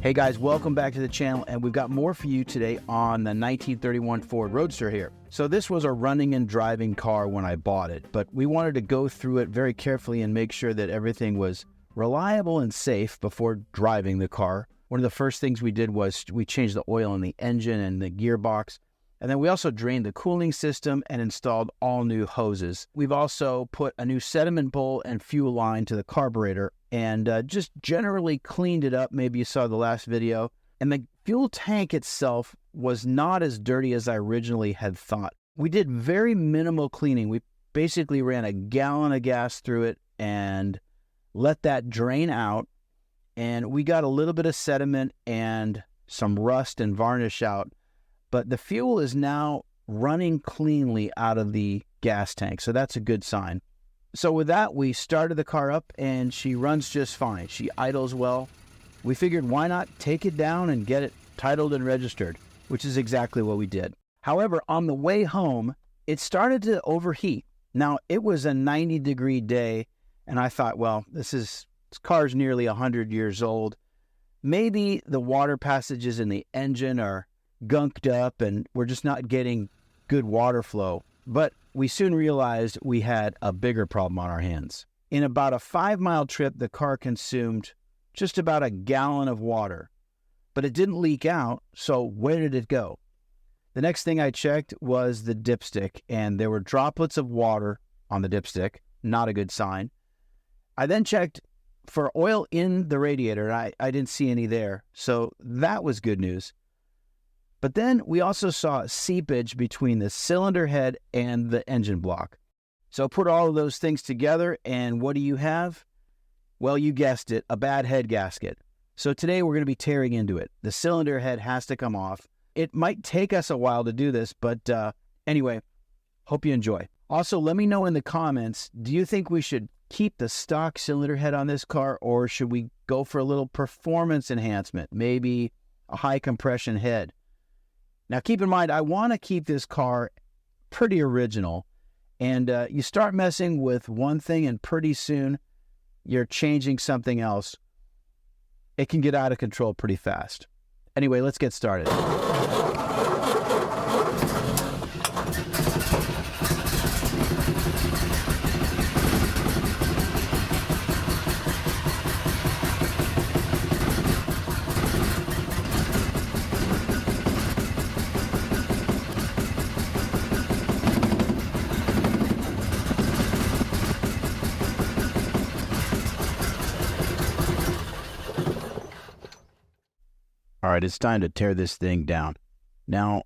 Hey guys, welcome back to the channel, and we've got more for you today on the 1931 Ford Roadster here. So this was a running and driving car when I bought it, but we wanted to go through it very carefully and make sure that everything was reliable and safe before driving the car. One of the first things we did was we changed the oil in the engine and the gearbox, and then we also drained the cooling system and installed all new hoses. We've also put a new sediment bowl and fuel line to the carburetor and just generally cleaned it up. Maybe you saw the last video. And the fuel tank itself was not as dirty as I originally had thought. We did very minimal cleaning. We basically ran a gallon of gas through it and let that drain out. And we got a little bit of sediment and some rust and varnish out. But the fuel is now running cleanly out of the gas tank, so that's a good sign. So with that, we started the car up, and she runs just fine. She idles well. We figured, why not take it down and get it titled and registered, which is exactly what we did. However, on the way home, it started to overheat. Now, it was a 90-degree day, and I thought, well, this car's nearly 100 years old. Maybe the water passages in the engine are gunked up and we're just not getting good water flow. But we soon realized we had a bigger problem on our hands. In about a 5-mile trip, the car consumed just about a gallon of water, but it didn't leak out. So where did it go? The next thing I checked was the dipstick, and there were droplets of water on the dipstick. Not a good sign. I then checked for oil in the radiator. I didn't see any there. So that was good news. But then we also saw seepage between the cylinder head and the engine block. So put all of those things together, and what do you have? Well, you guessed it, a bad head gasket. So today we're going to be tearing into it. The cylinder head has to come off. It might take us a while to do this, but anyway, hope you enjoy. Also, let me know in the comments, do you think we should keep the stock cylinder head on this car, or should we go for a little performance enhancement, maybe a high compression head? Now, keep in mind, I want to keep this car pretty original, and you start messing with one thing, and pretty soon you're changing something else. It can get out of control pretty fast. Anyway, let's get started. All right, it's time to tear this thing down. Now,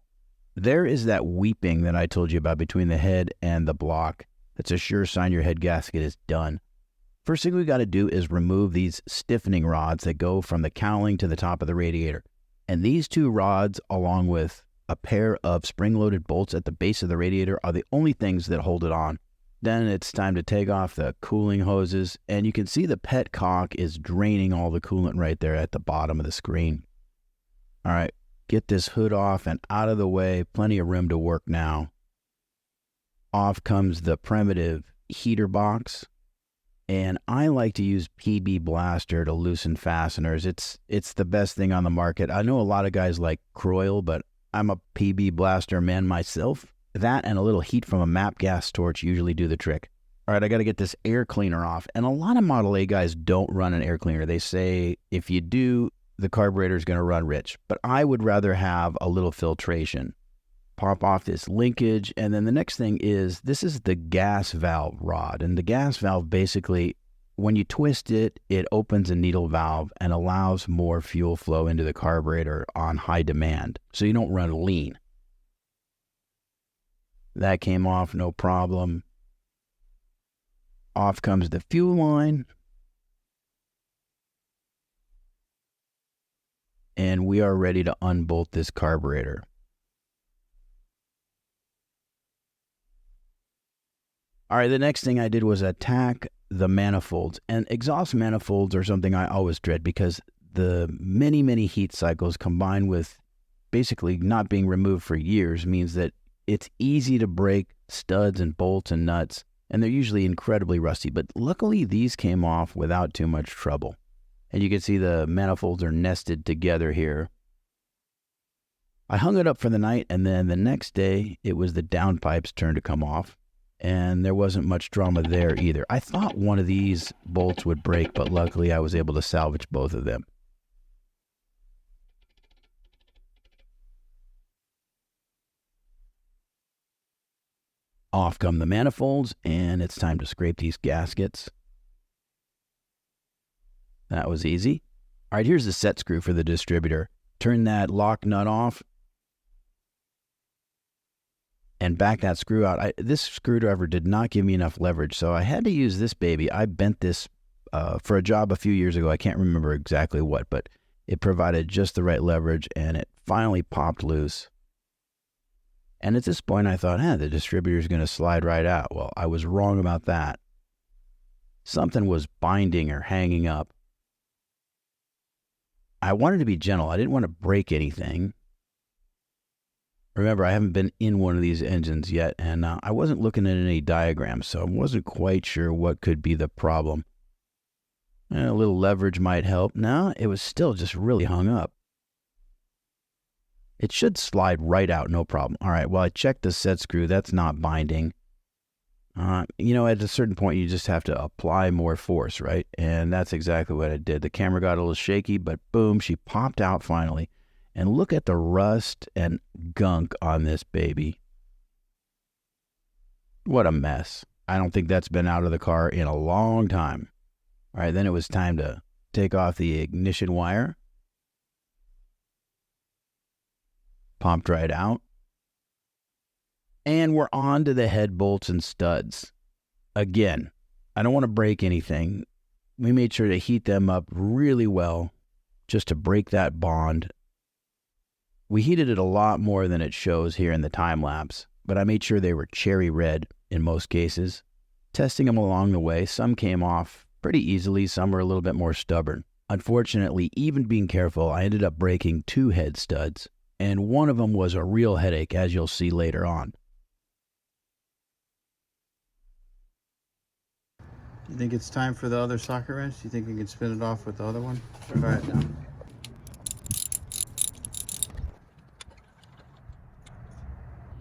there is that weeping that I told you about between the head and the block. That's a sure sign your head gasket is done. First thing we got to do is remove these stiffening rods that go from the cowling to the top of the radiator. And these two rods, along with a pair of spring-loaded bolts at the base of the radiator, are the only things that hold it on. Then it's time to take off the cooling hoses, and you can see the petcock is draining all the coolant right there at the bottom of the screen. All right, get this hood off and out of the way. Plenty of room to work now. Off comes the primitive heater box. And I like to use PB Blaster to loosen fasteners. It's the best thing on the market. I know a lot of guys like Croyle, but I'm a PB Blaster man myself. That and a little heat from a MAP gas torch usually do the trick. All right, I got to get this air cleaner off. And a lot of Model A guys don't run an air cleaner. They say if you do, the carburetor is going to run rich, but I would rather have a little filtration. Pop off this linkage, and then the next thing is, this is the gas valve rod, and the gas valve basically, when you twist it, it opens a needle valve and allows more fuel flow into the carburetor on high demand, so you don't run lean. That came off, no problem. Off comes the fuel line. And we are ready to unbolt this carburetor. All right, the next thing I did was attack the manifolds. And exhaust manifolds are something I always dread because the many, many heat cycles combined with basically not being removed for years means that it's easy to break studs and bolts and nuts, and they're usually incredibly rusty. But luckily, these came off without too much trouble. And you can see the manifolds are nested together here. I hung it up for the night, and then the next day it was the downpipe's turn to come off, and there wasn't much drama there either. I thought one of these bolts would break, but luckily I was able to salvage both of them. Off come the manifolds, and it's time to scrape these gaskets. That was easy. All right, here's the set screw for the distributor. Turn that lock nut off and back that screw out. This screwdriver did not give me enough leverage, so I had to use this baby. I bent this for a job a few years ago. I can't remember exactly what, but it provided just the right leverage, and it finally popped loose. And at this point, I thought, the distributor is going to slide right out. Well, I was wrong about that. Something was binding or hanging up. I wanted to be gentle. I didn't want to break anything. Remember, I haven't been in one of these engines yet, and I wasn't looking at any diagrams, so I wasn't quite sure what could be the problem. A little leverage might help. No, it was still just really hung up. It should slide right out, no problem. All right, well, I checked the set screw. That's not binding. At a certain point, you just have to apply more force, right? And that's exactly what I did. The camera got a little shaky, but boom, she popped out finally. And look at the rust and gunk on this baby. What a mess. I don't think that's been out of the car in a long time. All right, then it was time to take off the ignition wire. Popped right out. And we're on to the head bolts and studs. Again, I don't want to break anything. We made sure to heat them up really well just to break that bond. We heated it a lot more than it shows here in the time lapse, but I made sure they were cherry red in most cases. Testing them along the way, some came off pretty easily, some were a little bit more stubborn. Unfortunately, even being careful, I ended up breaking 2 head studs, and one of them was a real headache, as you'll see later on. You think it's time for the other socket wrench? You think we can spin it off with the other one? Try it now.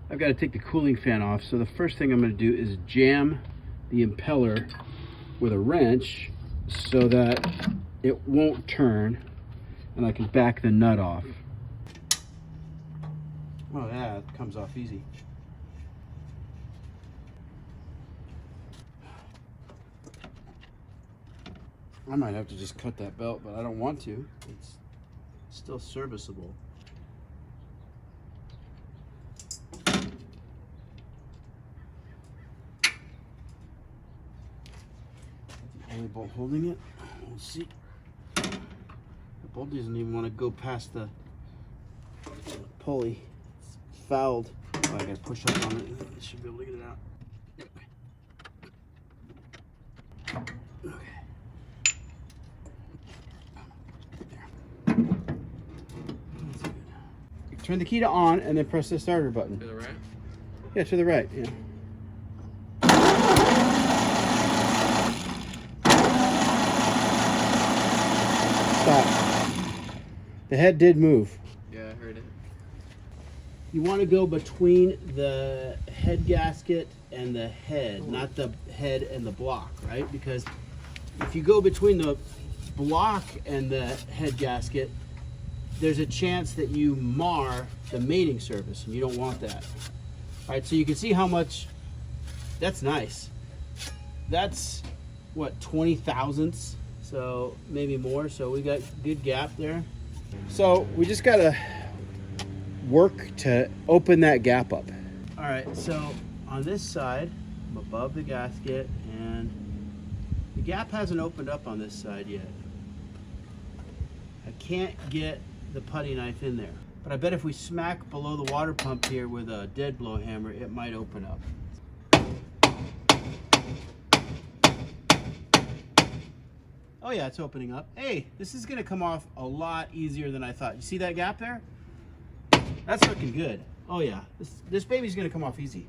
I've got to take the cooling fan off, so the first thing I'm going to do is jam the impeller with a wrench so that it won't turn and I can back the nut off. Oh yeah, it comes off easy. I might have to just cut that belt, but I don't want to. It's still serviceable. The only bolt holding it. We'll see. The bolt doesn't even want to go past the pulley. It's fouled. Oh, I gotta push up on it. I should be able to get it out. Okay. Turn the key to on and then press the starter button. To the right? Yeah, to the right, yeah. Stop. The head did move. Yeah, I heard it. You want to go between the head gasket and the head, not the head and the block, right? Because if you go between the block and the head gasket, there's a chance that you mar the mating surface, and you don't want that. All right, so you can see how much, that's nice. That's, what, 20 thousandths? So maybe more, so we got good gap there. So we just gotta work to open that gap up. All right, so on this side, I'm above the gasket, and the gap hasn't opened up on this side yet. I can't get the putty knife in there, but I bet if we smack below the water pump here with a dead blow hammer, it might open up. Oh yeah, it's opening up. Hey, this is gonna come off a lot easier than I thought. You see that gap there? That's looking good. Oh yeah, this baby's gonna come off easy.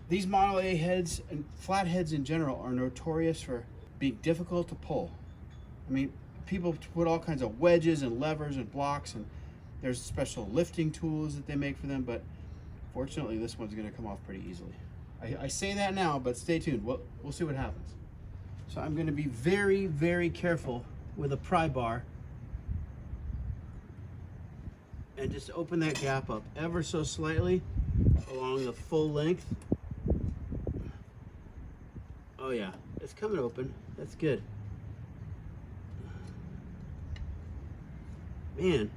These Model A heads and flat heads in general are notorious for being difficult to pull. I mean, people put all kinds of wedges and levers and blocks, and there's special lifting tools that they make for them, but fortunately this one's going to come off pretty easily. I say that now, but stay tuned. We'll see what happens. So I'm going to be very, very careful with a pry bar and just open that gap up ever so slightly along the full length. Oh yeah, it's coming open. That's good. Man,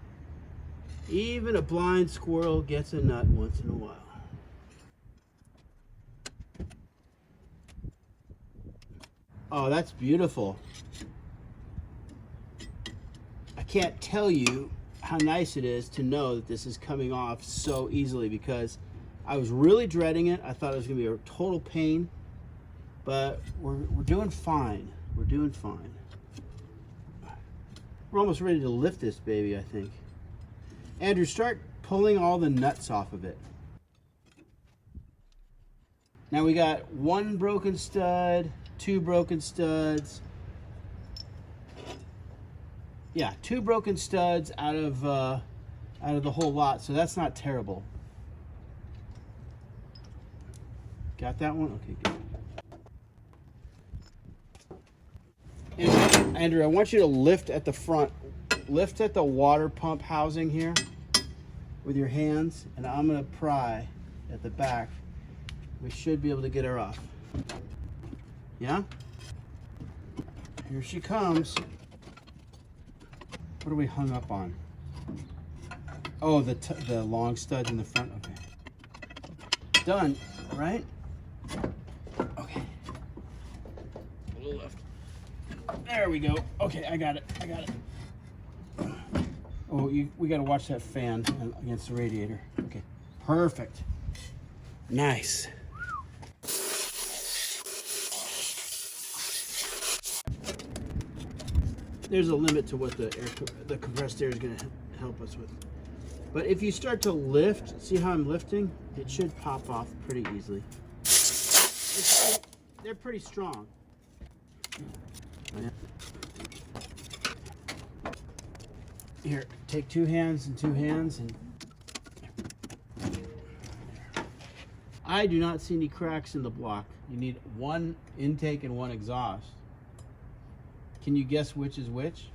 even a blind squirrel gets a nut once in a while. Oh, that's beautiful. I can't tell you how nice it is to know that this is coming off so easily, because I was really dreading it. I thought it was going to be a total pain, but we're doing fine. We're doing fine. We're almost ready to lift this baby, I think. Andrew, start pulling all the nuts off of it. Now we got one broken stud, two broken studs. Yeah, two broken studs out of the whole lot, so that's not terrible. Got that one? Okay, good. Andrew, I want you to lift at the front. Lift at the water pump housing here with your hands, and I'm gonna pry at the back. We should be able to get her off. Yeah? Here she comes. What are we hung up on? Oh, the long studs in the front. Okay. Done, right? Okay. A little left. There we go. Okay, I got it. I got it. Oh, we got to watch that fan against the radiator. Okay. Perfect. Nice. There's a limit to what the compressed air is going to help us with. But if you start to lift, see how I'm lifting? It should pop off pretty easily. They're pretty strong. Here, take two hands and I do not see any cracks in the block. You need one intake and one exhaust. Can you guess which is which?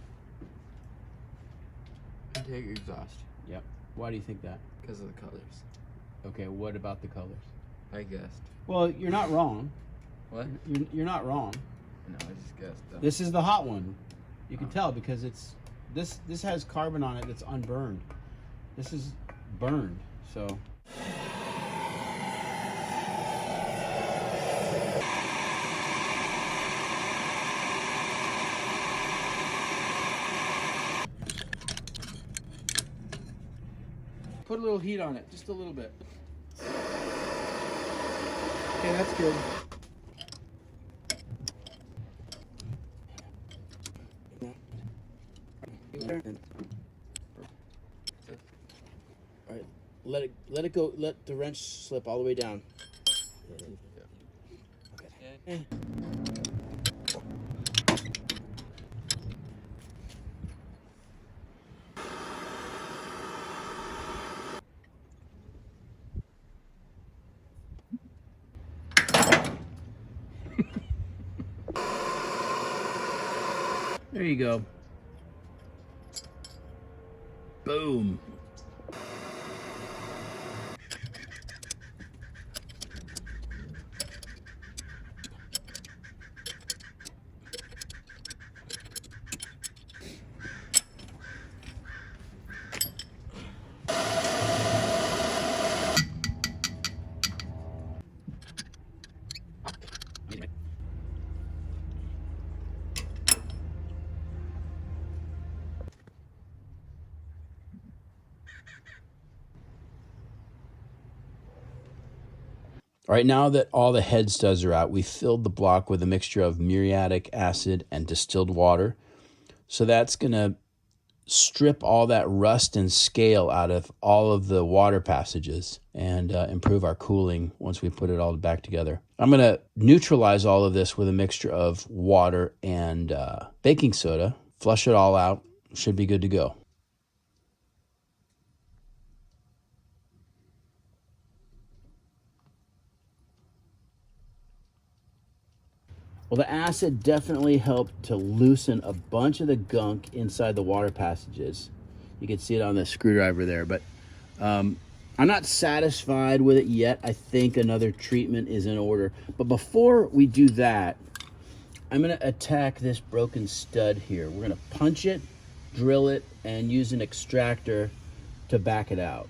Intake, exhaust. Yep. Why do you think that? Because of the colors. Okay, what about the colors? I guessed. Well, you're not wrong. What? You're not wrong. No, I just guessed. Though. This is the hot one. You can tell because this has carbon on it that's unburned. This is burned, so. Put a little heat on it, just a little bit. Okay, that's good. All right, let it go. Let the wrench slip all the way down. Okay. There you go. Boom. All right, now that all the head studs are out, we filled the block with a mixture of muriatic acid and distilled water. So that's going to strip all that rust and scale out of all of the water passages and improve our cooling once we put it all back together. I'm going to neutralize all of this with a mixture of water and baking soda flush it all out. Should be good to go. Well, the acid definitely helped to loosen a bunch of the gunk inside the water passages. You can see it on the screwdriver there, but I'm not satisfied with it yet. I think another treatment is in order. But before we do that, I'm gonna attack this broken stud here. We're gonna punch it, drill it, and use an extractor to back it out.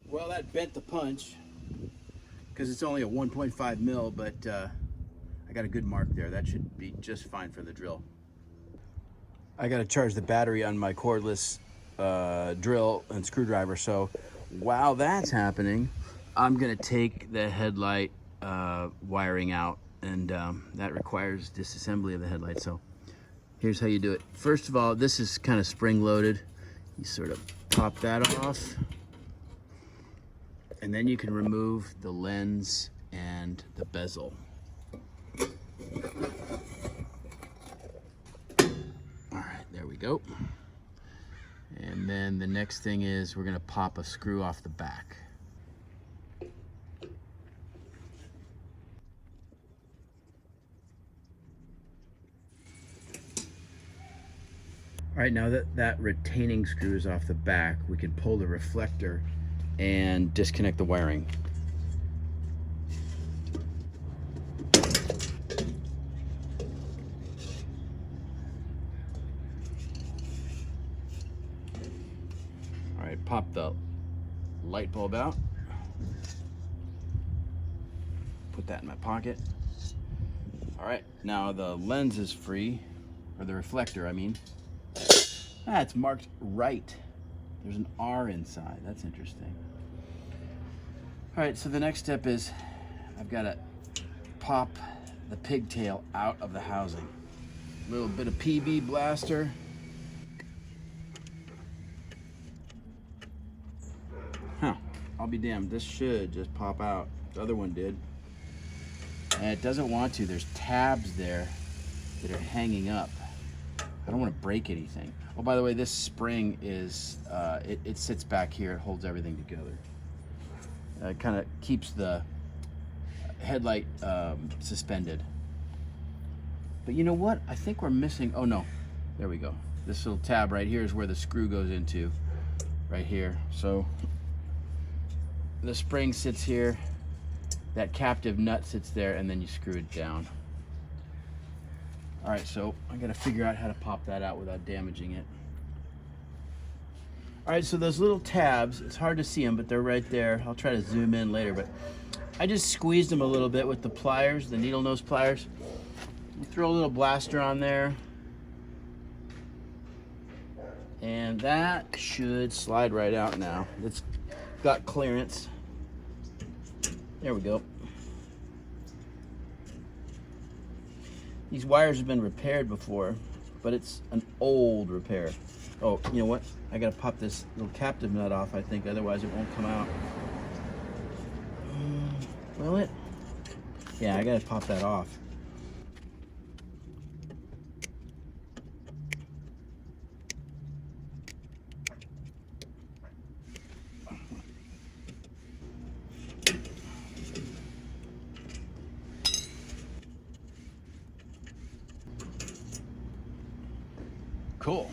Well, that bent the punch because it's only a 1.5 mil, but I got a good mark there. That should be just fine for the drill. I got to charge the battery on my cordless drill and screwdriver. So while that's happening, I'm going to take the headlight wiring out, and that requires disassembly of the headlight. So here's how you do it. First of all, this is kind of spring loaded. You sort of pop that off, and then you can remove the lens and the bezel. All right, there we go. And then the next thing is we're gonna pop a screw off the back. All right, now that that retaining screw is off the back, we can pull the reflector and disconnect the wiring. All right, pop the light bulb out. Put that in my pocket. All right, now the lens is free, or the reflector, I mean. Ah, it's marked right. There's an R inside. That's interesting. All right, so the next step is I've got to pop the pigtail out of the housing. A little bit of PB blaster. Huh, I'll be damned. This should just pop out. The other one did. And it doesn't want to. There's tabs there that are hanging up. I don't want to break anything. Oh, by the way, this spring is, it sits back here. It holds everything together. It kind of keeps the headlight suspended. But you know what? I think we're missing, oh no, there we go. This little tab right here is where the screw goes into, right here. So the spring sits here, that captive nut sits there, and then you screw it down. All right, so I gotta figure out how to pop that out without damaging it. All right, so those little tabs, it's hard to see them, but they're right there. I'll try to zoom in later, but I just squeezed them a little bit with the pliers, the needle nose pliers. You throw a little blaster on there, and that should slide right out now. It's got clearance. There we go. These wires have been repaired before, but it's an old repair. Oh, you know what? I gotta pop this little captive nut off, I think, otherwise it won't come out. Will it? Yeah, I gotta pop that off. Cool.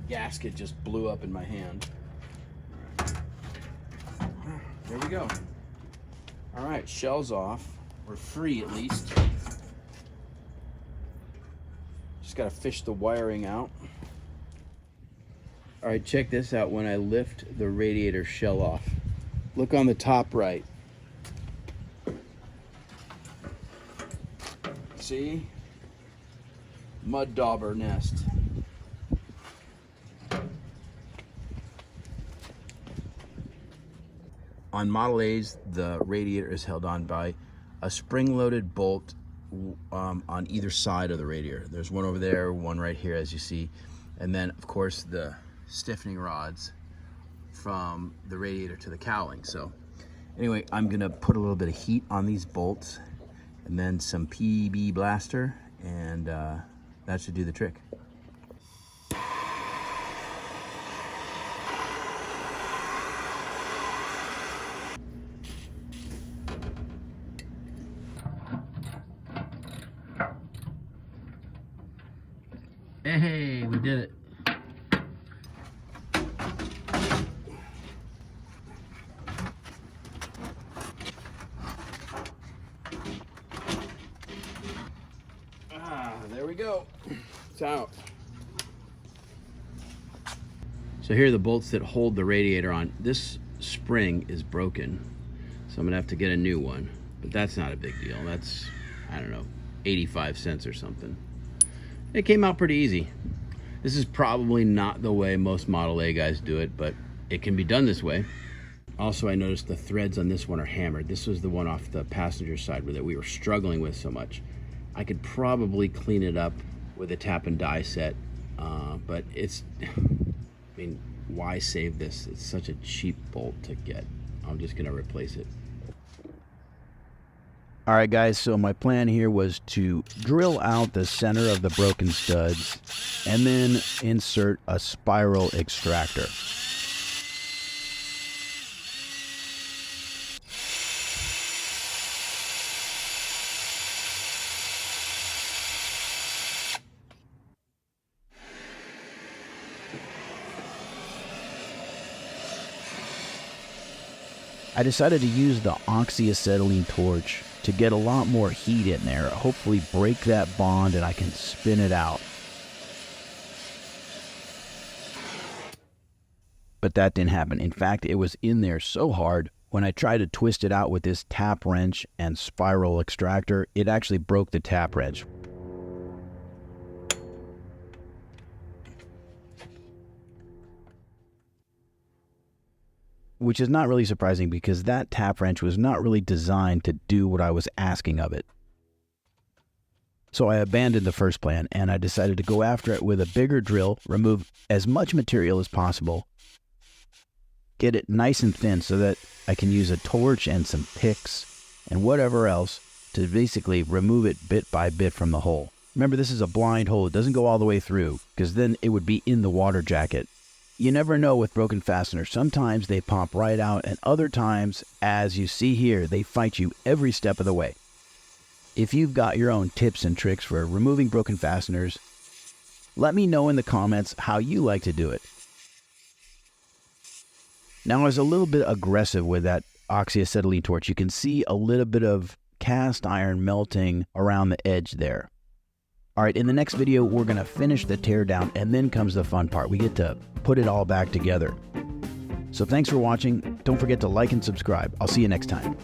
Gasket just blew up in my hand. There we go. All right, shell's off. We're free at least. Just gotta fish the wiring out. All right, check this out when I lift the radiator shell off. Look on the top right. See? Mud dauber nest. On Model A's, the radiator is held on by a spring-loaded bolt on either side of the radiator. There's one over there, one right here, as you see. And then, of course, the stiffening rods from the radiator to the cowling. So anyway, I'm gonna put a little bit of heat on these bolts and then some PB blaster, and that should do the trick. Hey, we did it. There we go. It's out. So here are the bolts that hold the radiator on. This spring is broken, so I'm gonna have to get a new one, but that's not a big deal. That's, I don't know, 85 cents or something. It came out pretty easy. This is probably not the way most Model A guys do it, but it can be done this way. Also, I noticed the threads on this one are hammered. This was the one off the passenger side that we were struggling with so much. I could probably clean it up with a tap and die set, but it's, I mean, why save this? It's such a cheap bolt to get. I'm just gonna replace it. All right, guys, so my plan here was to drill out the center of the broken studs and then insert a spiral extractor. I decided to use the oxyacetylene torch to get a lot more heat in there, hopefully break that bond and I can spin it out. But that didn't happen. In fact, it was in there so hard, when I tried to twist it out with this tap wrench and spiral extractor, it actually broke the tap wrench. Which is not really surprising because that tap wrench was not really designed to do what I was asking of it. So I abandoned the first plan and I decided to go after it with a bigger drill, remove as much material as possible, get it nice and thin so that I can use a torch and some picks and whatever else to basically remove it bit by bit from the hole. Remember, this is a blind hole. It doesn't go all the way through because then it would be in the water jacket. You never know with broken fasteners. Sometimes they pop right out, and other times, as you see here, they fight you every step of the way. If you've got your own tips and tricks for removing broken fasteners, let me know in the comments how you like to do it. Now, I was a little bit aggressive with that oxyacetylene torch. You can see a little bit of cast iron melting around the edge there. All right, in the next video, we're gonna finish the teardown and then comes the fun part. We get to put it all back together. So thanks for watching. Don't forget to like and subscribe. I'll see you next time.